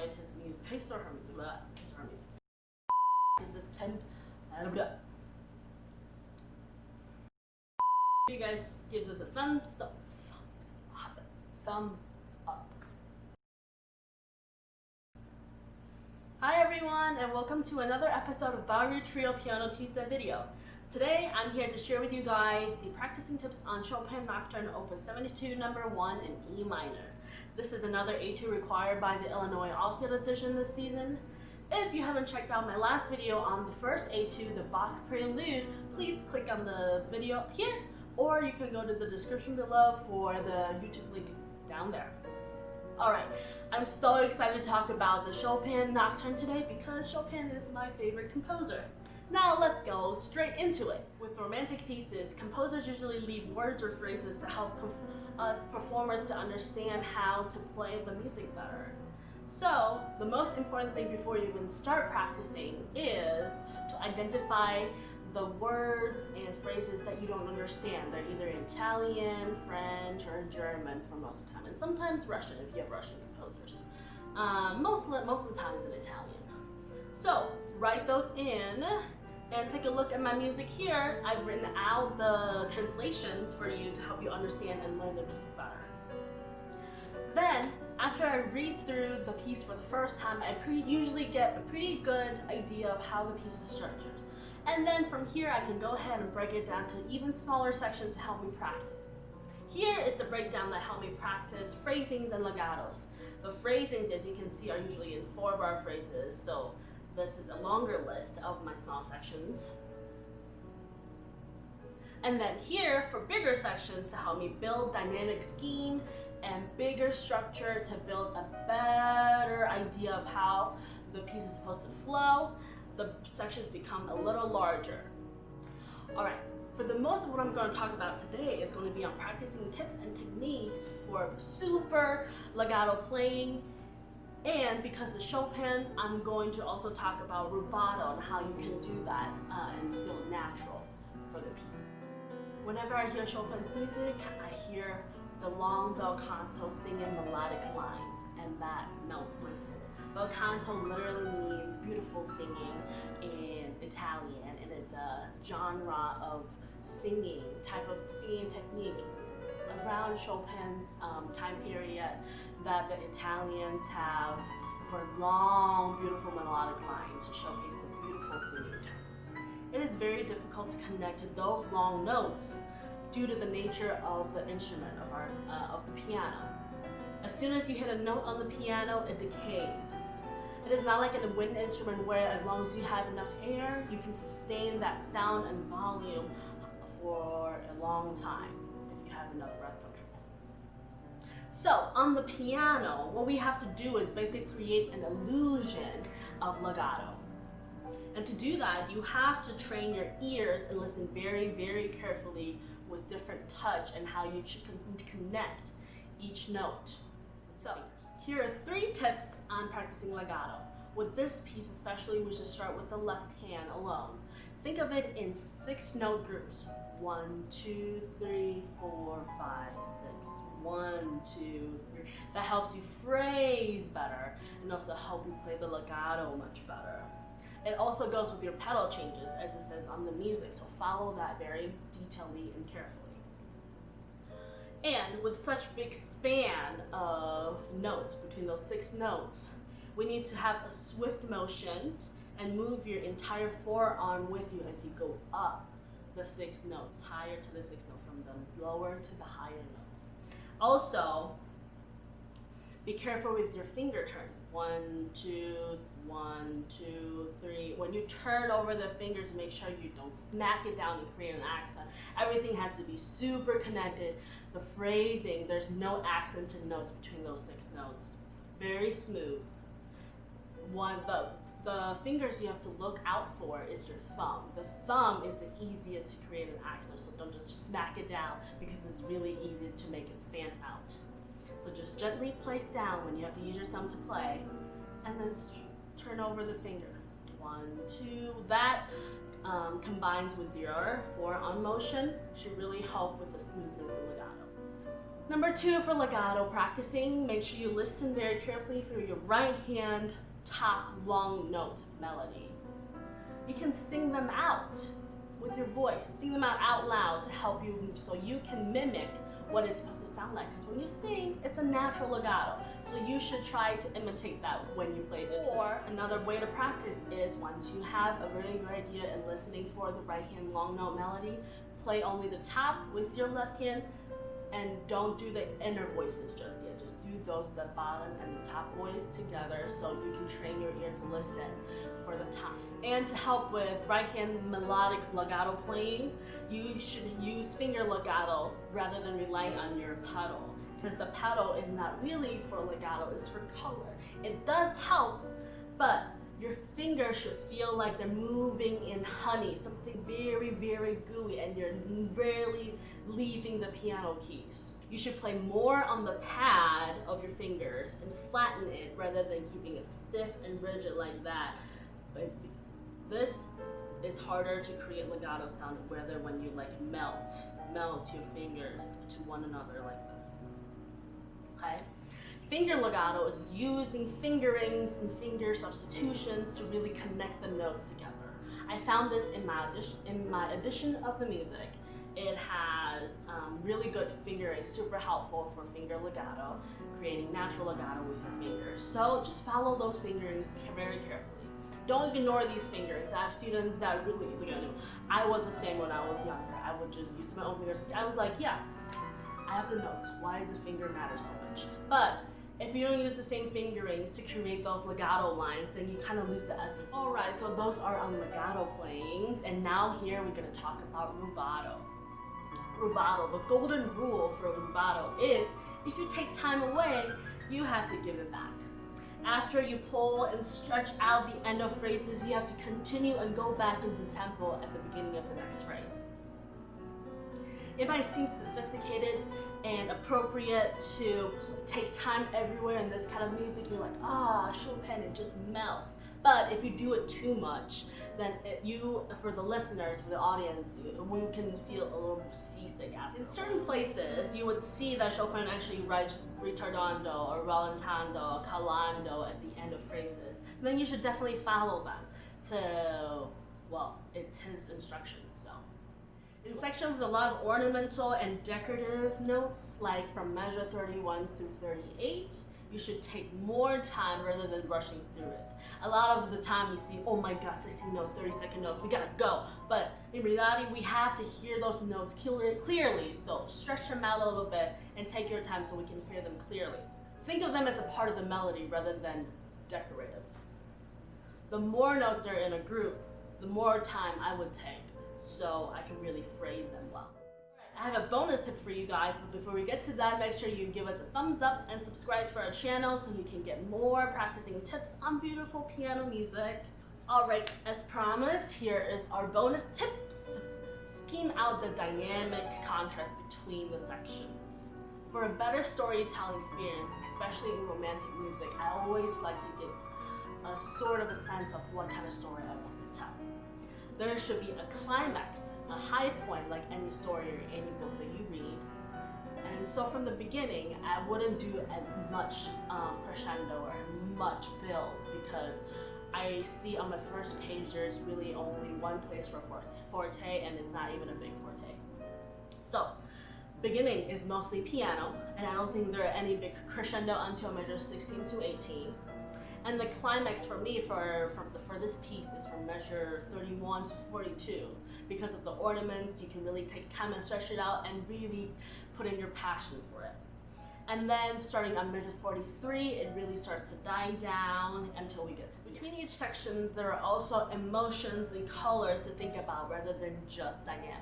enjoyed his music. He saw her music. Is the temp. You guys gives us a thumbs up. Hi everyone, and welcome to another episode of Bowery Trio Piano Tuesday video. Today I'm here to share with you guys the practicing tips on Chopin Nocturne Opus 72 No. 1 in E minor. This is another etude required by the IL All State Audition this season. If you haven't checked out my last video on the first etude, the Bach Prelude, please click on the video up here, or you can go to the description below for the YouTube link down there. Alright, I'm so excited to talk about the Chopin Nocturne today because Chopin is my favorite composer. Now let's go straight into it. With romantic pieces, composers usually leave words or phrases to help us performers to understand how to play the music better. So, the most important thing before you even start practicing is to identify the words and phrases that you don't understand. They're either Italian, French, or German for most of the time, and sometimes Russian if you have Russian composers. Most of the time it's in Italian. So, write those in and take a look at my music here. I've written out the translations for you to help you understand and learn the piece better. Then, after I read through the piece for the first time, I usually get a pretty good idea of how the piece is structured. And then from here, I can go ahead and break it down to even smaller sections to help me practice. Here is the breakdown that helped me practice phrasings and legatos. The phrasings, as you can see, are usually in 4-bar phrases, so this is a longer list of my small sections. And then here, for bigger sections to help me build dynamic scheme and bigger structure to build a better idea of how the piece is supposed to flow, the sections become a little larger. Alright, for the most of what I'm going to talk about today is going to be on practicing tips and techniques for super legato playing, and because of Chopin, I'm going to also talk about rubato and how you can do that and feel natural for the piece. Whenever I hear Chopin's music, I hear the long bel canto singing melodic lines, and that melts my soul. Bel canto literally means beautiful singing in Italian, and it's a genre of singing, type of singing technique around Chopin's time period that the Italians have for long, beautiful melodic lines to showcase the beautiful singing tones. It is very difficult to connect to those long notes due to the nature of the instrument of the piano. As soon as you hit a note on the piano, it decays. It is not like in a wind instrument where as long as you have enough air, you can sustain that sound and volume for a long time if you have enough breath control. So on the piano, what we have to do is basically create an illusion of legato. And to do that, you have to train your ears and listen very, very carefully with different touch and how you should connect each note. So here are 3 tips on practicing legato. With this piece especially, we should start with the left hand alone. Think of it in 6 note groups. 1, 2, 3, 4, 5, 6. 1, 2, 3. That helps you phrase better and also help you play the legato much better. It also goes with your pedal changes, as it says on the music, so follow that very detailedly and carefully. And with such big span of notes between those 6 notes, we need to have a swift motion and move your entire forearm with you as you go up the 6 notes, higher to the 6th note, from the lower to the higher notes. Also, be careful with your finger turn. 1, 2, 1, 2, 3. When you turn over the fingers, make sure you don't smack it down and create an accent. Everything has to be super connected. The phrasing, there's no accented notes between those 6 notes. Very smooth. The fingers you have to look out for is your thumb. The thumb is the easiest to create an accent, so don't just smack it down because it's really easy to make it stand out. So just gently place down when you have to use your thumb to play, and then turn over the finger. 1, 2. That combines with your forearm motion should really help with the smoothness and legato. Number 2, for legato practicing, make sure you listen very carefully for your right hand top long note melody. You can sing them out with your voice, sing them out loud to help you so you can mimic what it's supposed to sound like. Because when you sing, it's a natural legato. So you should try to imitate that when you play this. Or another way to practice is once you have a really good idea in listening for the right hand long note melody, play only the top with your left hand and don't do the inner voices just yet. Just do those, the bottom and the top voice together so you can train your ear to listen for the top. And to help with right hand melodic legato playing, you should use finger legato rather than relying on your pedal, because the pedal is not really for legato, it's for color. It does help, but your fingers should feel like they're moving in honey, something very, very gooey, and you're rarely leaving the piano keys. You should play more on the pad of your fingers and flatten it rather than keeping it stiff and rigid like that. But this is harder to create legato sound rather when you like melt your fingers to one another like this. Okay? Finger legato is using fingerings and finger substitutions to really connect the notes together. I found this in my edition of the music. It has really good fingering, super helpful for finger legato, creating natural legato with your fingers. So just follow those fingerings very carefully. Don't ignore these fingerings. I have students that really, I was the same when I was younger. I would just use my own fingers. I was like, yeah, I have the notes. Why does the finger matter so much? But if you don't use the same fingerings to create those legato lines, then you kind of lose the essence. All right, so those are on legato playings, and now here we're gonna talk about rubato. Rubato, the golden rule for rubato is if you take time away, you have to give it back. After you pull and stretch out the end of phrases, you have to continue and go back into tempo at the beginning of the next phrase. It might seem sophisticated and appropriate to take time everywhere in this kind of music. You're like, Chopin, it just melts. But if you do it too much, then for the listeners, for the audience, we can feel a little seasick after. In certain places, you would see that Chopin actually writes ritardando or rallentando, calando at the end of phrases. Then you should definitely follow them it's his instructions. So, in sections with a lot of ornamental and decorative notes, like from measure 31 through 38, you should take more time rather than rushing through it. A lot of the time we see, oh my god, 16 notes, 30-second notes, we gotta go. But in reality, we have to hear those notes clearly, so stretch them out a little bit and take your time so we can hear them clearly. Think of them as a part of the melody rather than decorative. The more notes are in a group, the more time I would take, so I can really phrase them well. I have a bonus tip for you guys, but before we get to that, make sure you give us a thumbs up and subscribe to our channel so you can get more practicing tips on beautiful piano music. Alright, as promised, here is our bonus tips. Scheme out the dynamic contrast between the sections. For a better storytelling experience, especially in romantic music, I always like to give a sort of a sense of what kind of story I want to tell. There should be a climax, a high point like any story or any book that you read. And so from the beginning, I wouldn't do as much crescendo or much build, because I see on my first page there's really only one place for forte, and it's not even a big forte. So beginning is mostly piano, and I don't think there are any big crescendo until measure 16 to 18. And the climax for me for this piece is from measure 31 to 42. Because of the ornaments, you can really take time and stretch it out and really put in your passion for it. And then starting on measure 43, it really starts to die down until we get to between each section. There are also emotions and colors to think about rather than just dynamic.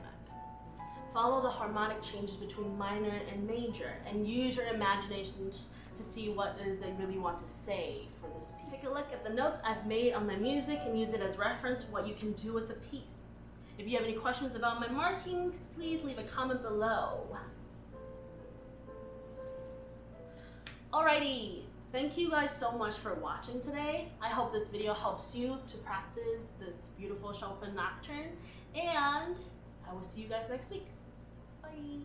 Follow the harmonic changes between minor and major, and use your imagination to see what it is they really want to say for this piece. Take a look at the notes I've made on my music and use it as reference for what you can do with the piece. If you have any questions about my markings, please leave a comment below. Alrighty, thank you guys so much for watching today. I hope this video helps you to practice this beautiful Chopin Nocturne, and I will see you guys next week. Bye.